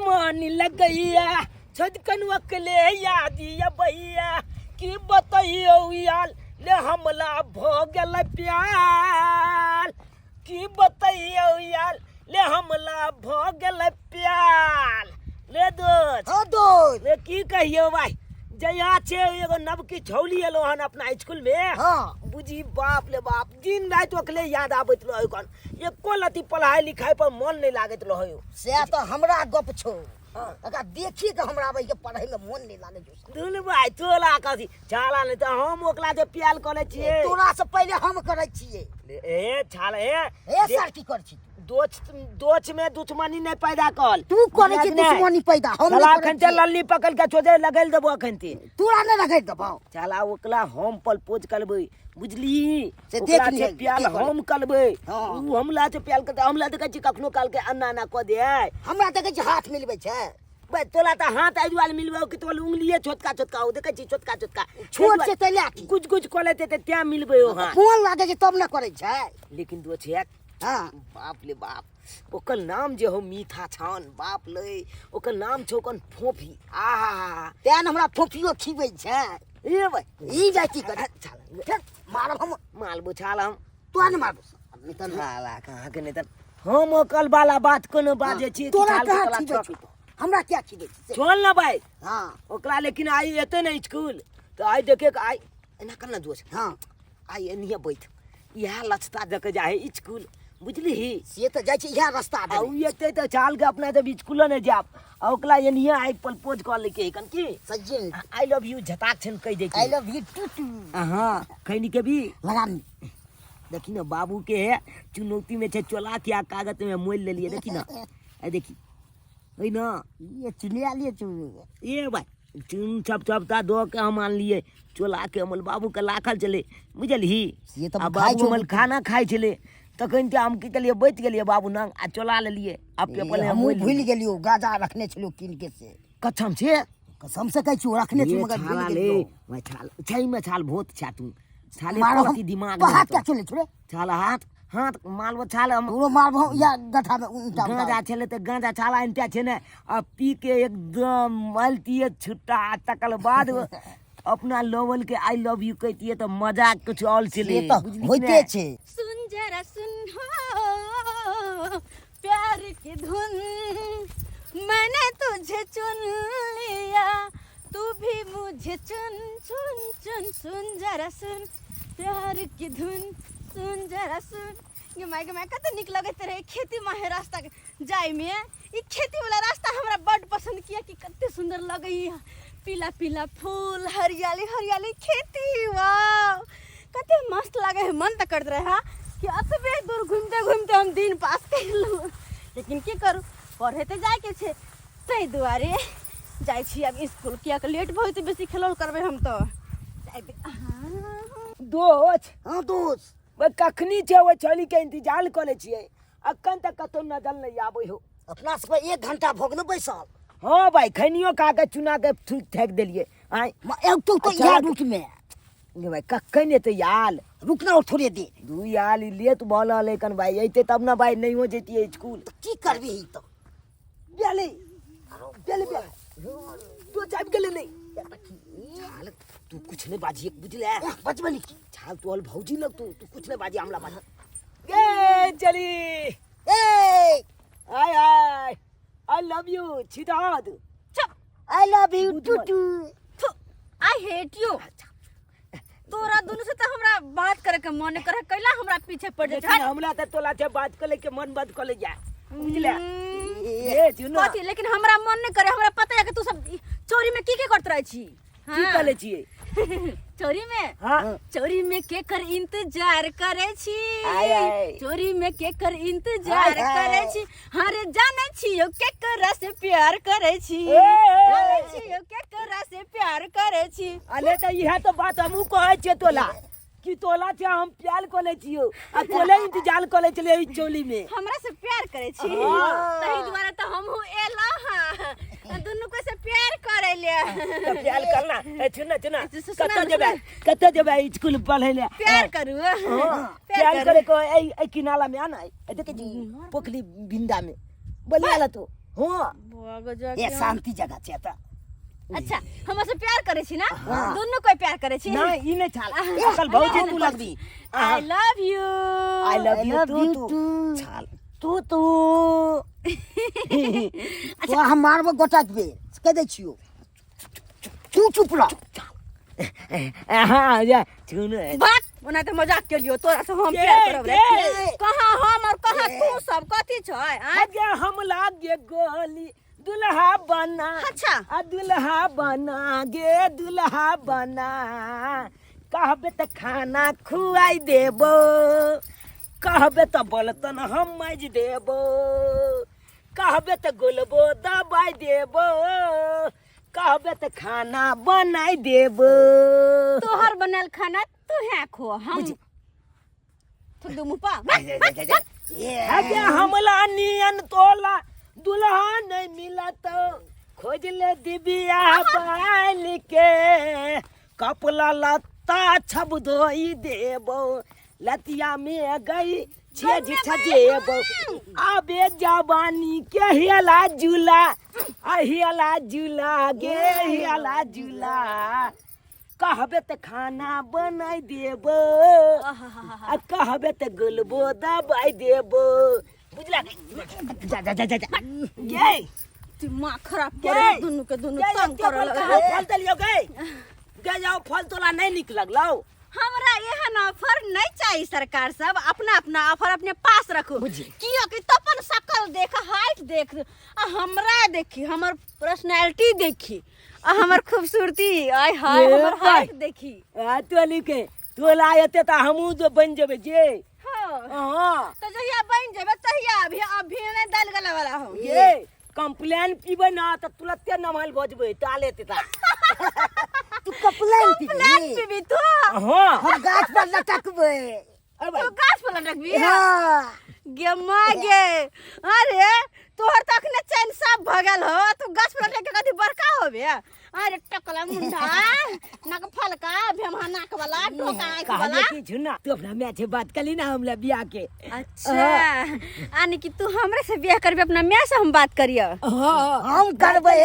मन लगैया छदकन वकले यादिया भैया की बतैयो याल ले हमला भ गेल प्यार की बतैयो याल ले हमला भ गेल प्यार ले दोस्त हाँ दोस्त ले की कहियो भाई जया छे एगो नवकी छौली एलो हन अपना स्कूल में हाँ बुझी बाप ले बाप दिन रात ओकले याद आबैत रहो कन एको लती पढ़ाई लिखाई पर मन नहीं लागत रहो से तो हमरा गप छो अगर देखी के हमरा भाई के पढ़ाई में मन नहीं लागे जो दुन भाई तोला कथी छाला नहीं तो हम ओकला जे प्याल करे छिए तोरा से पहले हम करे छिए ए छाला ए सर की कर छी दोच में दुश्मनी नहीं पैदा कर तू करे छी दुश्मनी पैदा हम चला खंते लल्ली पकड़ के छोजे लगल देबो खंते तोरा नहीं रखे दबो चला ओकला हम प्रपोज करबै बुझली से देख ले प्याल हम करबै ऊ हमला से प्याल करते हमला देखे छी कखनो काल के अन्ना ना क दे हमरा देखे छी हाथ मिलबै छै बे तोला त हाथ आइवाल मिलबो कि तोल उंगलिए छोटका छोटका हो देखे छी छोटका छोटका छोट से तैला की कुछ कुछ कोले ते त्या मिलबे हो हां फोन लागे छै तब ना करे छै लेकिन दो छै हां बाप ले बाप ओकर नाम जे हो मीठा छान बाप ले ओकर नाम छौ कन फोफी आहा तेन हमरा फोफियो खिबै छै ए भाई ई जाय की कर चल मारब हम माल बुछाल हम तो न मारब नितन हाला कहां के नितन हम ओकल वाला बात कोनो बाजे छी तोरा कहां खिबै छी हमरा क्या खिबै छी छोड़ ना भाई हां ओकरा लेकिन आई एते न स्कूल तो आई देखे आई एना करना दोस्त हां आई एनिया बैठ यह लछता देके जाए स्कूल बुझली से तो जाय छी यह रास्ता दे आ एते तो चाल के अपना तो स्कूल न जाब आ ओकला एनिया आई प्रपोज कर लेके कन की सज्जे आई लव यू झटाक छन कह दे आई लव यू टू हां खैनी के भी लगा देखी ना बाबू के है चुनौती में छे चोला क्या कागज में मोल ले लिए देखी ना ए देखी ओई ना ये चुनिया लिए चुन ए भाई चुन सब सबता दो के हम मान लिए चोला के अमल बाबू के लाखल चले बुझलही ये तो बाबू अमल खाना खाई चले तखन ते हम की कलिए बैठ गेलिए बाबू नंग आ चोला ले लिए अब पेपर हम भूल गेलियो गाजा रखने छलो किन के से कसम से कह छी रखने छी मगर भूल गेलियो भाई छाल छई में छाल बहुत छा तू छाले मारो पति दिमाग हाथ क्या चले छोरे छाला हाथ हाथ मालबो छाल हम पूरो मारबो या गथा में उल्टा गांजा छले त गांजा छाला इनता छे ने आ पी के एकदम मलतीए छुट्टा तकल बाद अपना लोवल के आई लव यू कहतिए तो मजाक कुछ और चले ये तो होइते छे सुन जरा सुन हो प्यार की धुन मैंने तुझे चुन लिया तू भी मुझे चुन चुन चुन सुन जरा सुन प्यार की धुन सुन जरा सुन ये माय कत निक लगत रहे खेती में रास्ता जाय में ई खेती वाला रास्ता हमरा बड़ पसंद किया कि कते सुंदर लगई पीला पीला फूल हरियाली हरियाली खेती वाह कते मस्त लगे है मन त करत रहे हां कि अतबे दूर घूमते घूमते हम दिन पास कर लू लेकिन की करू पढ़े ते जाय के छे तै दुआरे जाय छी अब स्कूल किया के लेट बहुत बेसी खेलल करबे हम तो दोस्त हां दोस्त वे कखनी छे वो चली के इंतजार करे छिए अखन तक कतो नजर नहीं आबै हो अपना सब 1 घंटा भोगने बैसल हां भाई खनियो कागज चुना के फेंक देलिए आई एक तो यार रुक में गे भाई कखन तो याल रुकना और थोड़े दे दू याल ले तो बोला लेकिन भाई ऐते तब ना भाई नहीं हो जेती स्कूल की करबी ही तो बेले तो जाब गेले नहीं छाल तू कुछ नहीं बाजी बुझले बचबनी छाल तो अल भौजी लग तू कुछ नहीं बाजी हमला बाजी गे चली ए आय आय आई लव यू छिदाद चुप I love you too I hate you तोरा दोनों से तो हमरा बात करे के मन करे कैला हमरा पीछे पड़ जाए हमला त तोला से बात कर ले के मन बंद कर ले जा बुझले ये जुना कथी लेकिन हमरा मन नहीं करे हमरा पता है कि तू सब चोरी में की करत रहे छी की करे छिए चोरी में हां चोरी में के कर इंतजार करे छी आय चोरी में के कर इंतजार करे छी हारे जाने छी यो के करा से प्यार करे छी जाने छी यो के करा से प्यार करे छी अले त इहा तो बात हमहु कहै छे तोला कि तोला से हम प्यार करे छियो आ तोले इंतजार करे चले ई चोली में हमरा से प्यार करे छी तही द्वारा तो हमहु एला हां दोनों को से प्यार करे ले तो प्यार करना ए चुना कत्ता जेबे स्कूल पढ़े ले प्यार करू प्यार करे को ए किनाला में आना ए देखे जी पोखली बिंदा में बोलियाला तो हो भाग जा ये शांति जगह छै त अच्छा हमसे प्यार करे छी ना दोनों कोई प्यार करे छी ना ई नहीं छाल अकल भौजी तू लगबी I love you I love you love you तू too. छाल तू तो हम मारबो गोटा के कह दे छियो तू चुप रह हां जा सुन बात ओना तो मजाक के लियो तोरा से हम के, प्यार करब रे के? कहां हम और कहां तू सब कथी छै आगे हम लागे गोली दुल्हा बना अच्छा आ दुल्हा बना गे दुल्हा बना कहबे त खाना खुआई देबो कहबे त बर्तन हम माज देबो कहबे त गोलबो दबाई देबो कहबे त खाना बनाई देबो तोहर बनल खाना तू है खो हम थुदु मुपा आगे हमला नियन तोला दुल्हा नहीं मिला तो खोज ले दिबिया बाल के कपला लत्ता छब धोई देबो लतिया में गई छेज छजेबो आबे जवानी के हिला जुला आ हिला जुला गे हिला जुला कहबे त खाना बनाई देबो आ कहबे त गोलबो दबाई देबो बुझला जा जा जा जा गे दिमाग खराब करे दोनों के दोनों तंग करे लगे फल तलियो गे जाओ फल तोला नहीं निक लगलौ हमरा एहन ऑफर नहीं चाहिए सरकार सब अपना अपना ऑफर अपने पास रखो कियो कि तपन शकल देख हाइट देख आ हमरा देखी हमर पर्सनालिटी देखी आ हमर खूबसूरती आय हाय हमर हाइट देखी आ तोली के तोला एते त हमहू जो बन जेबे जे हां तो जहिया बन जेबे तहिया अभी नहीं दल गला वाला हो ये कंप्लेन पीबे ना त तुरंते नमाल बजबे ताले ते ता तू कपलाइन प्लान पे भी तो हां हम गाछ पर लटकबे तो गाछ पर रखबी हां गे मागे अरे तोहर तक ने चैन सब भगल हो तू गाछ पर लेके कथी बड़का होबे अरे टकला मुंडा नक फलका भेमहा नाक वाला डोका आंख वाला कहानी की झुना तू अपना मैच से बात कली ना हमला बियाह के अच्छा आने कि तू हमरे से बियाह करबे अपना मैं से हम बात करियो हम करबे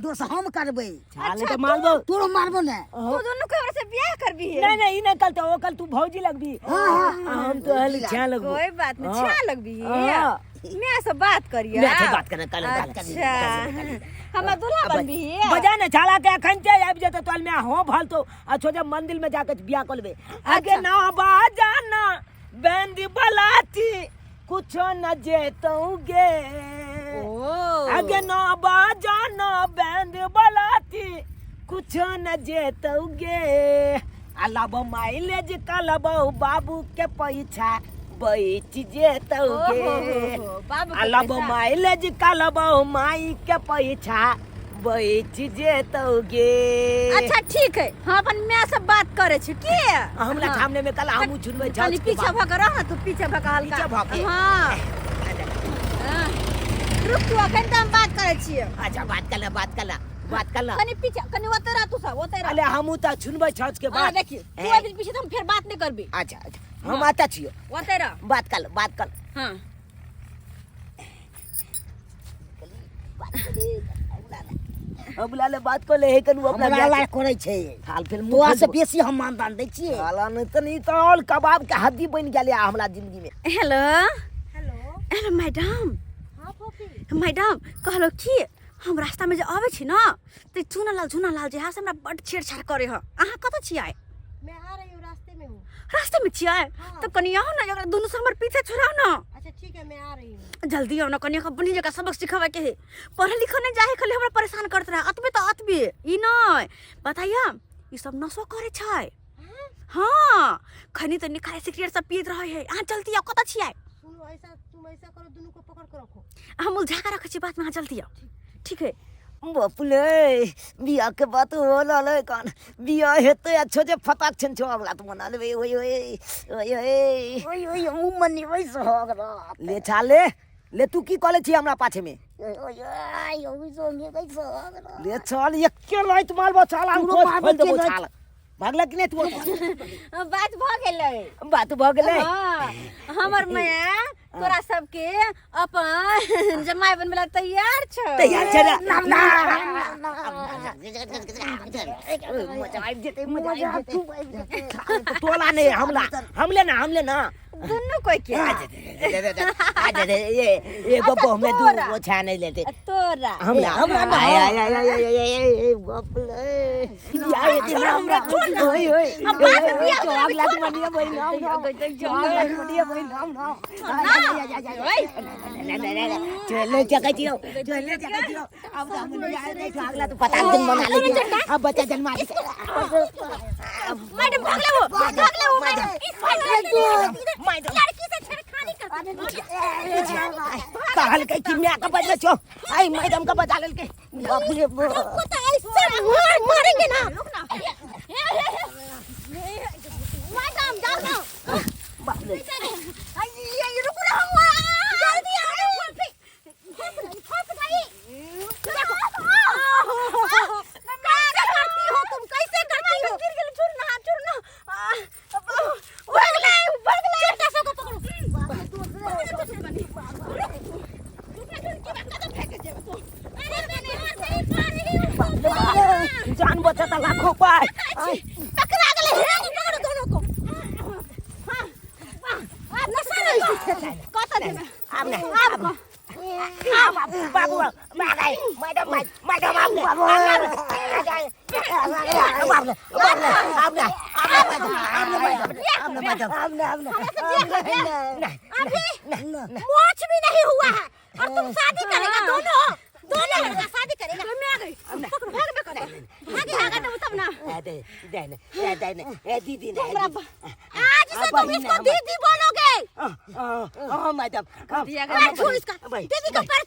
दोस्त हम करबे छाले के मारबो तोरो मारबो ना तू दोनों के हमरे से बियाह करबी है नहीं नहीं ई नहीं कल तो ओ कल तू भौजी लगबी हम तो हल छा लगबो कोई बात नहीं हाँ। छा लगबी हाँ। मैं से बात करियो मैं से बात करना कल अच्छा हम दूल्हा बनबी बजा ना छाला के अखन ते आबि जते तोल में हो भल तो अच्छो जब मंदिर में जाके बियाह करबे आगे ना बाजाना बैंड बलाती कुछ न जेतोगे आगे ना बाजाना बैंड बलाती कुछ न जेतोगे अलाबो माइलेज कलबो बाबू के पैसा बैठ जेतोगे अलाबो माइलेज कलबो माई के पैसा बैठ जेतोगे अच्छा ठीक है हम अपन मैं से बात करे छी की हमरा सामने में कल हमू चुनबे छ खाली पीछे भग रह तू पीछे भग हल्का पीछे भगे। हां रुक तू अखन त हम बात करे छी अच्छा बात कर ला कनी पीछे कनी ओते रह तू सब ओते रह अले हमू त चुनबे छ के हां बाद देखी तू अभी पीछे तो हम फिर बात नहीं करबी अच्छा हम आता छियो ओते रह बात कर हां अब लाले बात को ले कनु अपना हमरा ला करे छै हाल फिर तोरा से बेसी हम मानदान दै छियै साला न तनी तो और कबाब के हड्डी बन गेले हमरा जिंदगी में हेलो हेलो हेलो मैडम हाँ पपी मैडम कहलो कि हम रास्ता में जे आवे छी ना त झुना लाल जे से हमरा बड छेड़छाड़ करे ह अहाँ कत छियै मैं आ रही हूँ रास्ते में हूँ रास्ते में छियै त कनिया हो ना एकरा दोनों से हमर पीछे छोड़ाओ ना अच्छा ठीक है मैं आ रही हूँ जल्दी आओ ना कनिया का बढ़िया जगह सबक सिखावे के है पढ़े लिखे नहीं जाए खाली हमरा परेशान करत रहे अतबे तो अतबे ई नहीं बताइए ई सब नशो करे छै हां खनी तो निखारे सिगरेट सब पीत रहे है अहाँ जल्दी आओ कत छियै सुनो ऐसा तुम ऐसा करो दोनों को पकड़ कर रखो हम उलझा के रखे छी बात में अहाँ जल्दी आओ ठीक है बापुले बियाह के बात हो लाले कान बियाह हेते अच्छो जे फटाक छन छो वाला तो मना ले ओए ओए ओए ओय हम मनी वैसे हो गरा ले छाले ले तू की कॉलेज छी हमरा पाछे में ओय ओय संगे कैसे हो गरा ले चल एके लाइट मारबो चल हम पूरा मारबो खोल देबो के छाल भागला कि नहीं तू बात भ गेलै बात भ गेलै हां हमर माया तोरा सबके अपन जमाई बनबेला तैयार छ तैयार छै रे तोला नहीं हमले ना दुनु कोई के ये एगो में दू वो छा नहीं लेते तोरा हमरा बाप रे ये दिन हमरा ओए अगला तू मनिया बोल नाम मनिया बोल नाम चले जगह जियो अब हम नहीं अगला तो पता दिन बना लेंगे अब बच्चा जन्मा मैडम भाग ले वो मैडम लड़की से छेड़खानी कर कहल के कि मैं का बजा छो आई मैडम का बजा ले के बाप रे को तो ऐसे मारेंगे ना रुक ना मैडम जाओ ना बाप रे ये रुक ना हम जल्दी आ फंस गई कैसे करती हो तुम कैसे करती हो चुरना बगले छोटा सा को पकड़ो जान बचाता लाखों पाए पकड़ा गले हैं पकड़ो दोनों को हां आप नशा नहीं कत दिन आपने आपको बाबू मारे मैडम मोच भी नहीं हुआ है और तुम शादी करेगा दोनों लड़का शादी करेगा पकड़ो भाग में करे आगे तो तब ना दीदी आज से तुम इसको दीदी बोलोगे मैडम पैर छू इसका दीदी का पैर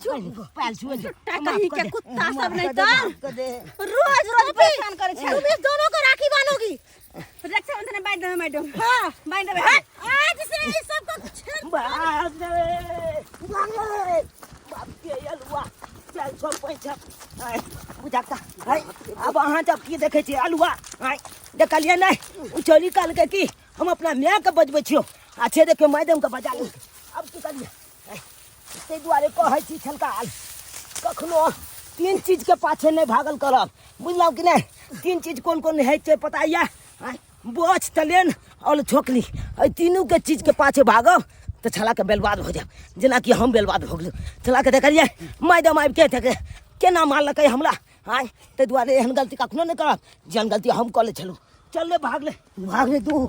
छू कहीं के कुत्ता सब नहीं तो रोज परेशान करे तुम इस दोनों को राखी बांधोगी रक्षाबंधन में बांध दो मैडम हां बांध दो आज से इस सब को बाप के अलुआ चल छोड़ पैसा बुझाता है अब अहाँ जब की देखे छी अलुआ देखलिए नहीं चोरी काल के की हम अपना माय के बजबै छियो अच्छे देखे मैडम के बजा ली अब की करिए ते दुआरे कहै छी छलकाल कखनो तीन चीज के पाछे नहीं भागल करब बुझलौ कि नहीं तीन चीज कोन है छै पता या बोझ तलेन और छोकली तीनों के चीज के पाछे भागब तो छला के बर्बाद हो जाए जना कि हम बर्बाद हो गए छला के देखलिए मैडम आबि के थे केना मारलकै हमरा ते दुआरे एहन गलती कखनो नहीं करब जहन गलती हम कऽ ले छलू चल ले भाग ले तू